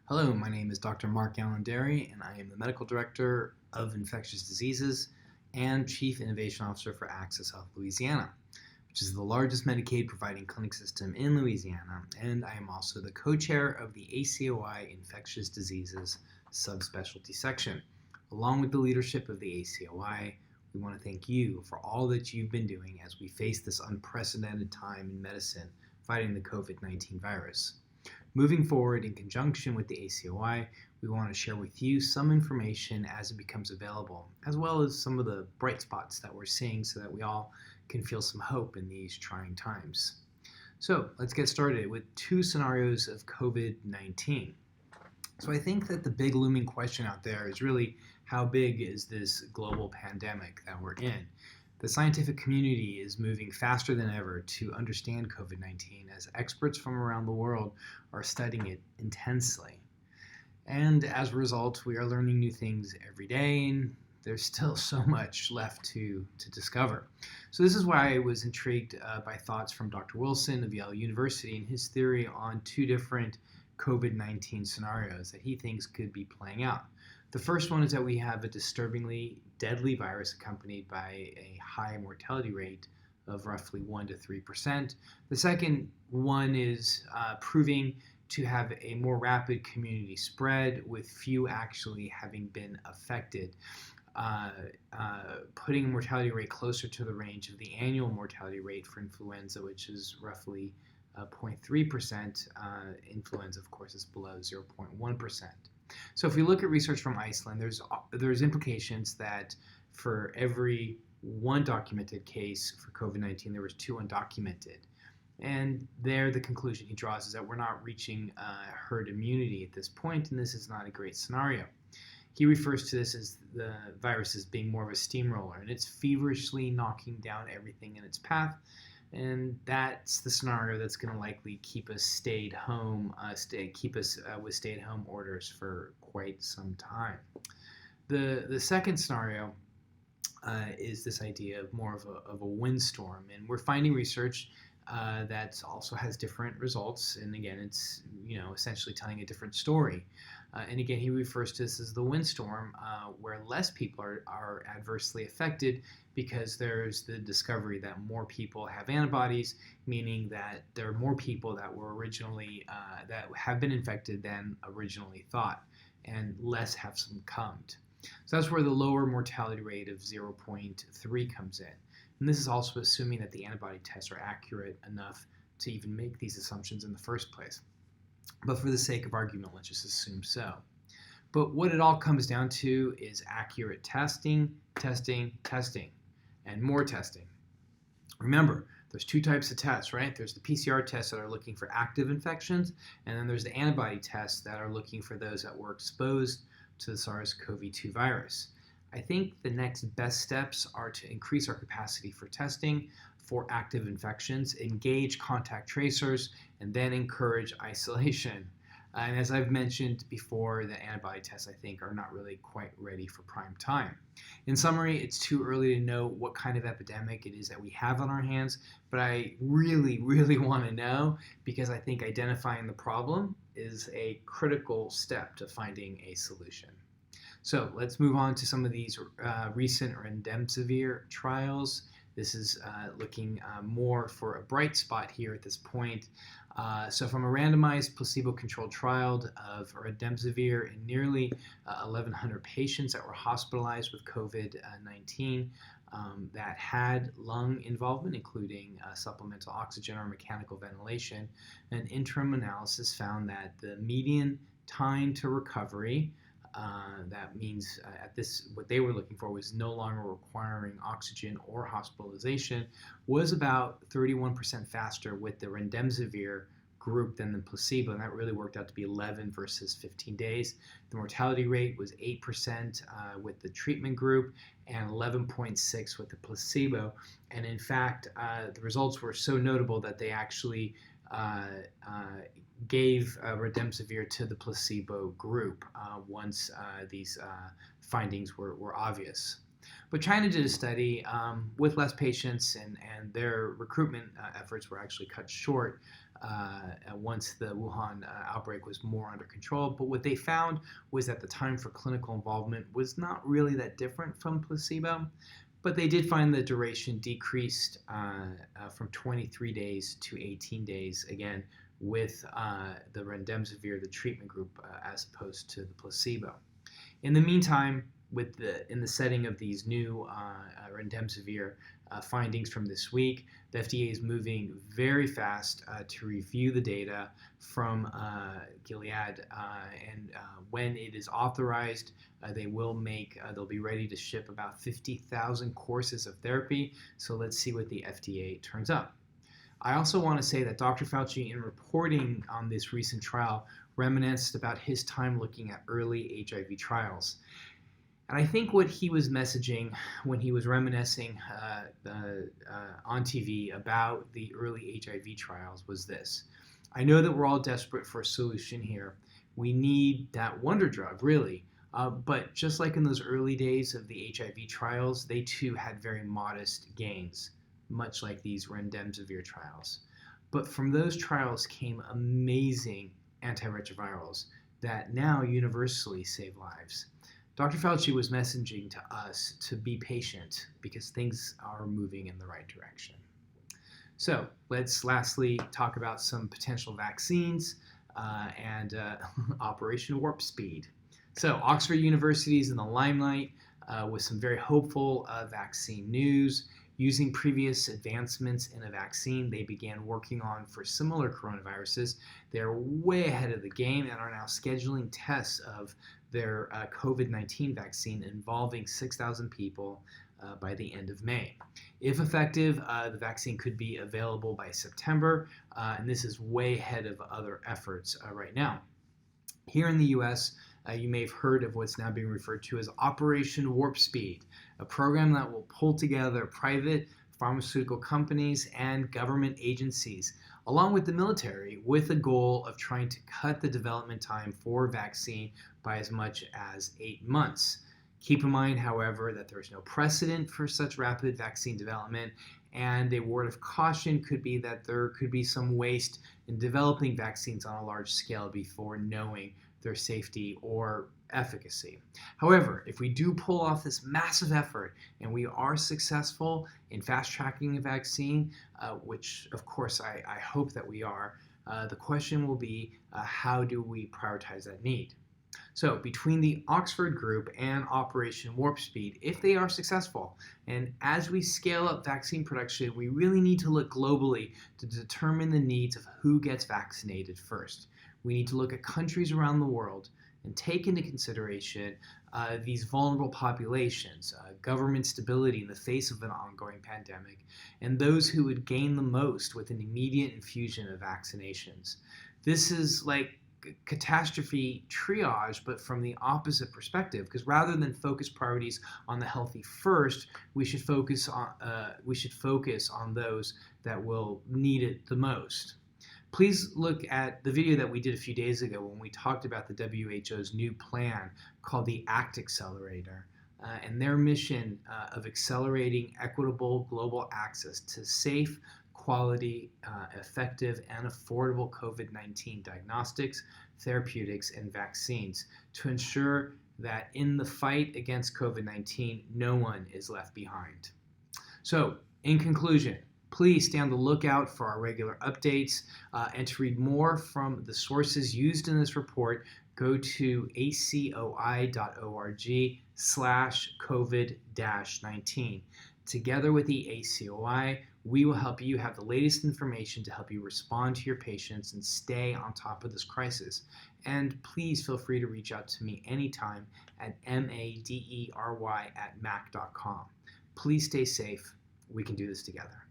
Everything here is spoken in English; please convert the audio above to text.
Hello, my name is Dr. MarkAlain Dery, and I am the Medical Director of Infectious Diseases and Chief Innovation Officer for Access Health Louisiana, which is the largest Medicaid providing clinic system in Louisiana, and I am also the co-chair of the ACOI Infectious Diseases subspecialty section. Along with the leadership of the ACOI, we want to thank you for all that you've been doing as we face this unprecedented time in medicine fighting the COVID-19 virus. Moving forward, in conjunction with the ACOI, we want to share with you some information as it becomes available, as well as some of the bright spots that we're seeing so that we all can feel some hope in these trying times. So let's get started with two scenarios of COVID-19. So I think that the big looming question out there is really, how big is this global pandemic that we're in? The scientific community is moving faster than ever to understand COVID-19 as experts from around the world are studying it intensely. And as a result, we are learning new things every day, and there's still so much left to discover. So this is why I was intrigued by thoughts from Dr. Wilson of Yale University and his theory on two different COVID-19 scenarios that he thinks could be playing out. The first one is that we have a disturbingly deadly virus accompanied by a high mortality rate of roughly 1 to 3%. The second one is proving to have a more rapid community spread with few actually having been affected, putting a mortality rate closer to the range of the annual mortality rate for influenza, which is roughly 0.3%. Influenza, of course, is below 0.1%. So if we look at research from Iceland, there's implications that for every one documented case for COVID-19, there was 2 undocumented. And there the conclusion he draws is that we're not reaching herd immunity at this point, and this is not a great scenario. He refers to this as the virus as being more of a steamroller, and it's feverishly knocking down everything in its path. And that's the scenario that's going to likely keep us stayed home, with stay-at-home orders for quite some time. The second scenario is this idea of more of a windstorm, and we're finding research that also has different results. And again, it's essentially telling a different story. And again, he refers to this as the windstorm, where less people are adversely affected because there's the discovery that more people have antibodies, meaning that there are more people that were originally that have been infected than originally thought, and less have succumbed. So that's where the lower mortality rate of 0.3 comes in. And this is also assuming that the antibody tests are accurate enough to even make these assumptions in the first place. But for the sake of argument, let's just assume so. But what it all comes down to is accurate testing, and more testing. Remember, there's 2 types of tests, right? There's the PCR tests that are looking for active infections, and then there's the antibody tests that are looking for those that were exposed to the SARS-CoV-2 virus. I think the next best steps are to increase our capacity for testing for active infections, engage contact tracers, and then encourage isolation. And as I've mentioned before, the antibody tests, I think, are not really quite ready for prime time. In summary, it's too early to know what kind of epidemic it is that we have on our hands, but I really, really want to know, because I think identifying the problem is a critical step to finding a solution. So let's move on to some of these recent Remdesivir trials. This is looking more for a bright spot here at this point. So from a randomized placebo-controlled trial of Remdesivir in nearly 1,100 patients that were hospitalized with COVID-19 that had lung involvement, including supplemental oxygen or mechanical ventilation, an interim analysis found that the median time to recovery, that means what they were looking for was no longer requiring oxygen or hospitalization, was about 31% faster with the Remdesivir group than the placebo, and that really worked out to be 11 versus 15 days. The mortality rate was 8% with the treatment group and 11.6 with the placebo. And in fact, the results were so notable that they actually gave Remdesivir to the placebo group once these findings were obvious. But China did a study with less patients, and their recruitment efforts were actually cut short once the Wuhan outbreak was more under control. But what they found was that the time for clinical involvement was not really that different from placebo, but they did find the duration decreased from 23 days to 18 days, again, with the Remdesivir, the treatment group, as opposed to the placebo. In the meantime, in the setting of these new Remdesivir findings from this week, the FDA is moving very fast to review the data from Gilead, and when it is authorized, they'll be ready to ship about 50,000 courses of therapy. So let's see what the FDA turns up. I also want to say that Dr. Fauci, in reporting on this recent trial, reminisced about his time looking at early HIV trials. And I think what he was messaging when he was reminiscing on TV about the early HIV trials was this: I know that we're all desperate for a solution here. We need that wonder drug, really. But just like in those early days of the HIV trials, they too had very modest gains, much like these Remdesivir trials. But from those trials came amazing antiretrovirals that now universally save lives. Dr. Fauci was messaging to us to be patient because things are moving in the right direction. So let's lastly talk about some potential vaccines and Operation Warp Speed. So Oxford University is in the limelight with some very hopeful vaccine news. Using previous advancements in a vaccine they began working on for similar coronaviruses, they're way ahead of the game and are now scheduling tests of their COVID-19 vaccine involving 6,000 people by the end of May. If effective, the vaccine could be available by September, and this is way ahead of other efforts right now. Here in the U.S., you may have heard of what's now being referred to as Operation Warp Speed, a program that will pull together private pharmaceutical companies and government agencies, along with the military, with the goal of trying to cut the development time for vaccine by as much as 8 months. Keep in mind, however, that there is no precedent for such rapid vaccine development, and a word of caution could be that there could be some waste in developing vaccines on a large scale before knowing their safety or efficacy. However, if we do pull off this massive effort and we are successful in fast-tracking a vaccine, which of course I hope that we are, the question will be how do we prioritize that need? So between the Oxford group and Operation Warp Speed, if they are successful, and as we scale up vaccine production, we really need to look globally to determine the needs of who gets vaccinated first. We need to look at countries around the world and take into consideration these vulnerable populations, government stability in the face of an ongoing pandemic, and those who would gain the most with an immediate infusion of vaccinations. This is like catastrophe triage, but from the opposite perspective, because rather than focus priorities on the healthy first, we should focus on those that will need it the most. Please look at the video that we did a few days ago when we talked about the WHO's new plan called the ACT Accelerator and their mission of accelerating equitable global access to safe, quality, effective, and affordable COVID-19 diagnostics, therapeutics, and vaccines to ensure that in the fight against COVID-19, no one is left behind. So, in conclusion, please stay on the lookout for our regular updates, and to read more from the sources used in this report, go to acoi.org/COVID-19. Together with the ACOI, we will help you have the latest information to help you respond to your patients and stay on top of this crisis. And please feel free to reach out to me anytime at madery@mac.com. Please stay safe. We can do this together.